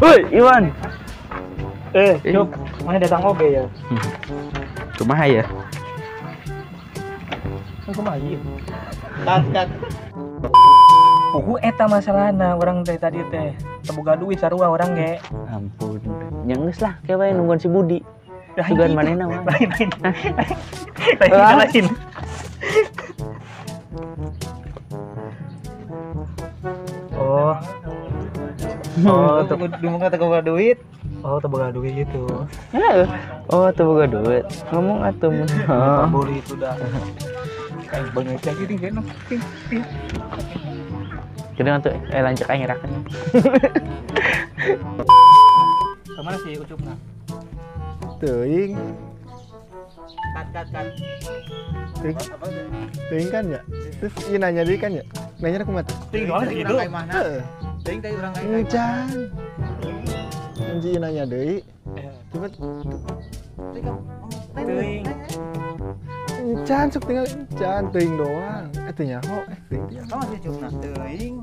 Woi, Iwan. Cuk, mana datang oge ya? Kumaha ya? Kumaha ieu? Kat. Pugu eta masalahna urang teh tadi teh. Teu boga duit sarua urang ge. Ampun. Nyeungeus lah ke wae nungguan si Budi. Sugan manehna mah. Lain. Oh, teu boga duit. Oh, teu boga duit gitu. Oh, tuh boga duit. Ngomong atuh mun. Boleh itu dah. Banyak lagi nih kan. Kedeung atuh lanceuk aing ngerakeun. Kemana sih ucupna? Teuing. Kat. Teuing kan ya? Terus ieu nanya deui kan ya? Nanya aku mah. Ting doang gitu. Kayak mana? Teuing teh urang kayak Encan. Anji nanya deui. Coba Teuing. encan sok tinggal encan teuing doang. Teu nyaho teuing teh. Sama sih cupna teuing.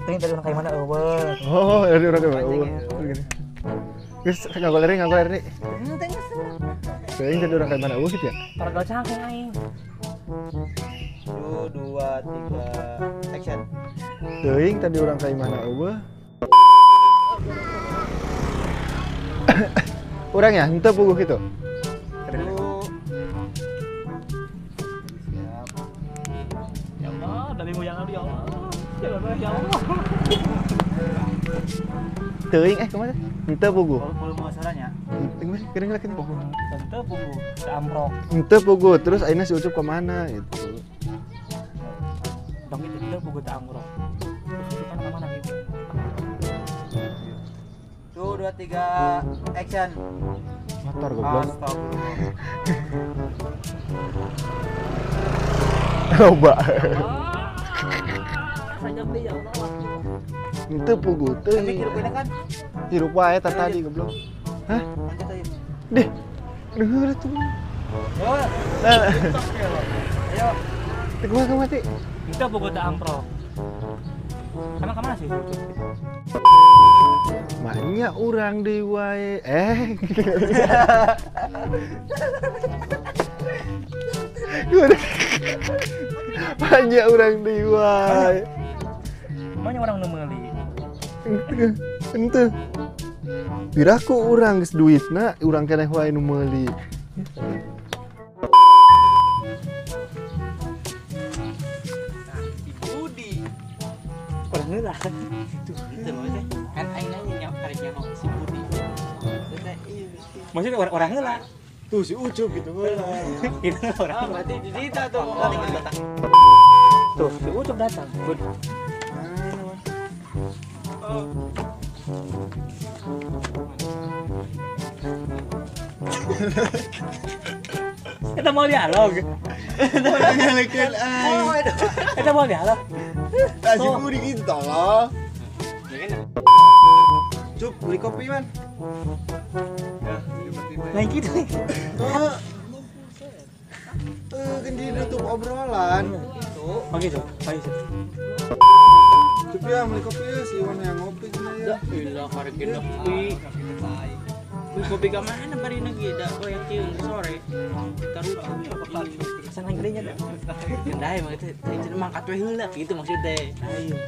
Ting tadi urang kayak mana eueuh. Oh, dari urang ke bawah. Begini. Geus ngagoler nih. Teuing tadi urang kayak mana eueuh gitu ya? Paragal cangkeng aing. 1 2 3 action. Teuing tadi urang kayak mana eueuh? Urang ya, henteu puguh kitu. Siap. Ya Allah, dari moyang ya Allah. Ya Allah. Teuing kumaha? Henteu puguh. Kalau masalahnya Teuing kering puguh. Tentu pugu, amprok. Henteu puguh, terus ayeuna si Ucup ke mana gitu. Bang itu tentu pugu teu amprok. Terus itu kan mana gitu. 1 2 3 action. Motor goblok. Astagfirullah. Loba. Sajak deui ya Allah. Henteu puguh teuing. Hirup ini kan? Hirup wae tadi goblok. Hah? Lanjut aja. Deh. Dengar tuh. Oh. Ayo. Kumaha ka mati? Kita pugu teu amprok. Emang kemana sih? Maknya urang deui wae. Maknya urang deui wae. Emangnya orang nu meuli. Henteu. Piraku urang geus duitna, urang keneh wae nu meuli. Budi. Orang heula. Itu maksudnya kan aing nanya nyawa karek nyawa si Budi. Maksudnya orang heula. Tuh si Ucup gitu heula. Itu orang. Ah, berarti di situ tuh. Tuh, si Ucup datang. Bud. Kita mau dialog. Ngalekeun aing. Kita mau dialog. Ah si Budi gitu tolong. Cup, beli kopi man. Lain gitu. Kan di nutup obrolan. Oh gitu. Oh gitu. Cup ya beli kopi ya si Iwan yang ngopi cenah ya. Ilah karek kopi. Beli kopi ka mana bari lagi da yang kieu sore. Taruh Kesan yang gedenya dah. Gendai mah teh teh mangkat we heula gitu maksudnya. Ayo.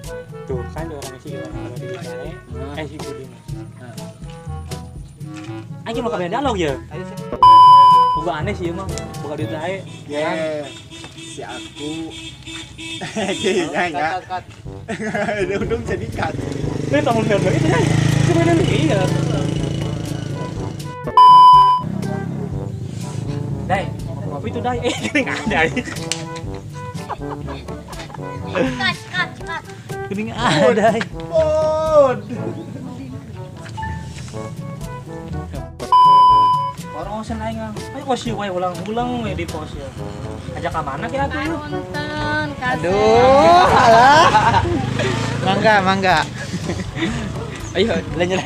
Tuh kan orang si Iwan kalau di sana. Si Budi mah. Ayo mau ke dialog ya. Ayo sih. Buka aneh sih emang. Buka duit lain. Ya. Si aku. Kayaknya Kat. Ada undung jadi cut. Ini tamu film itu kan. Sebenarnya iya. Dai, kopi itu Dai. Ini enggak ada. Cut. Ini enggak ada Dai. Bod. Orang osen aing ah. Ayo pos wae ulang-ulang we di pos ya. Ajak ka mana kira tuh? Punten, kasih. Aduh, alah. Mangga. Ayo, lanjut.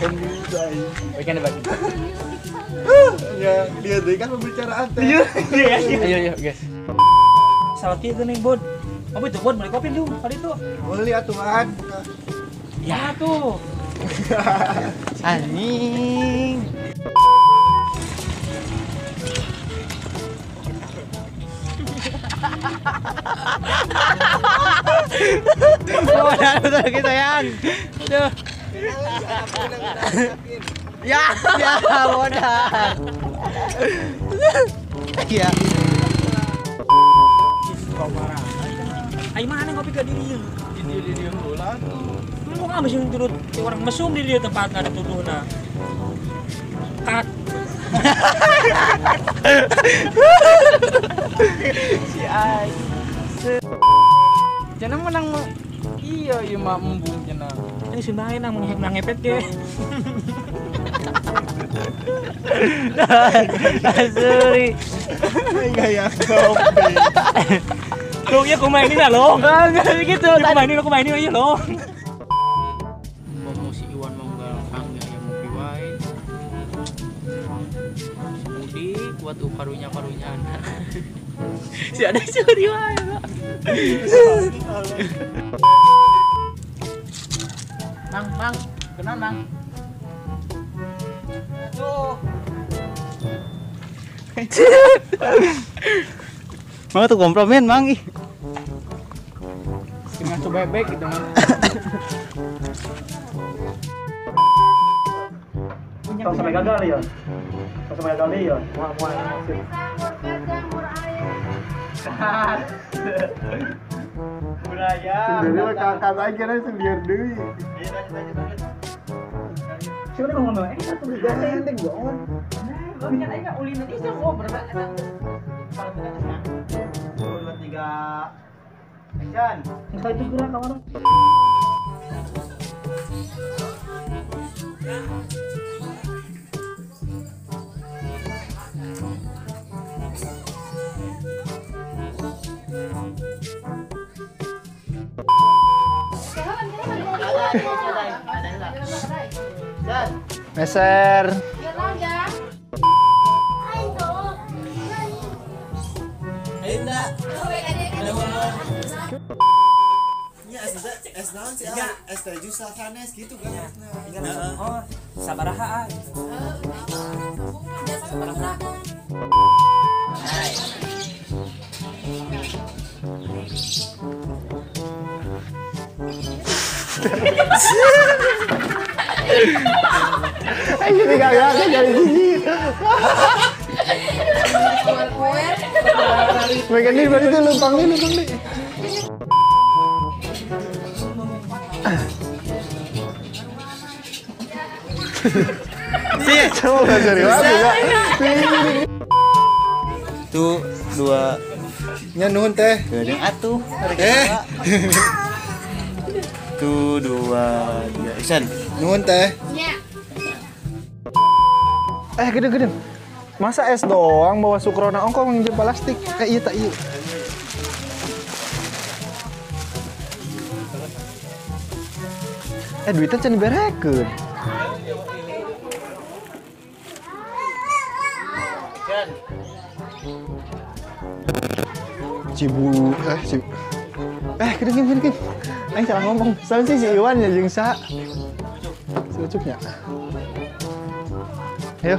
Kan bisa. Weekend bagi. Ya, dia deh kan pembicaraan teh. Iya. Ayo, guys. Salah kieu geuning, Bud. Apa itu buat beli kopi dulu kali itu. Boleh atuan. Ya tuh. Anjing. Betul lagi sayang. Aduh. Ya, modal. Iya. Kau marah. Ayo mana ngopi ke diri? Dia bola tuh. Lu kok nggak mesti turut orang mesum di dia tempat ada tuduhna. Kat. Si Ai. Jangan menang iya mah embung cenah. Ini sundahin nang ngepet ke. Asli. Gaya kopi. Lo iya aku mainin lah lo. Enggak gitu. Aku mainin aja lo. Mau si Iwan mau galakang ya yang ngopi wae. Semudi buat karunya anak. Si ada suri wae. Mang, kenal Mang. Tuh. Mau tuh kompromen, Mang. Ih. Dengan coba bebek gitu Mang. Kalau sampai gagal ya. Kalau sampai gagal ya. Budaya. Jadi mah kakak aja kan sendiri deui. Siapa yang ngomong? Satu juga Gandeng banget. Kan aja ulin tadi sih kok berapa enak. Kalau tidak enak. 2 3 action. Kita itu gerak kawan. Meser. Es naon sih? Es teh jus sanes gitu kan. Oh, sabaraha gitu. Sabaraha. Ayo digagak dari sini. Megan ini berarti lumpang nih. Sih, Coba dari mana juga. tuh 2 Nya nuhun teh. geuning atuh. Tuh 2 3 action. Nuhun teh. Gede. Masa es doang bawa sukrona ongkong nginjem plastik? Iya tak iya. Duitnya can diberekeun. Gede. Aing salah ngomong. Soalnya sih si Iwan ya jeung sa. Si Ucupnya. Ayo.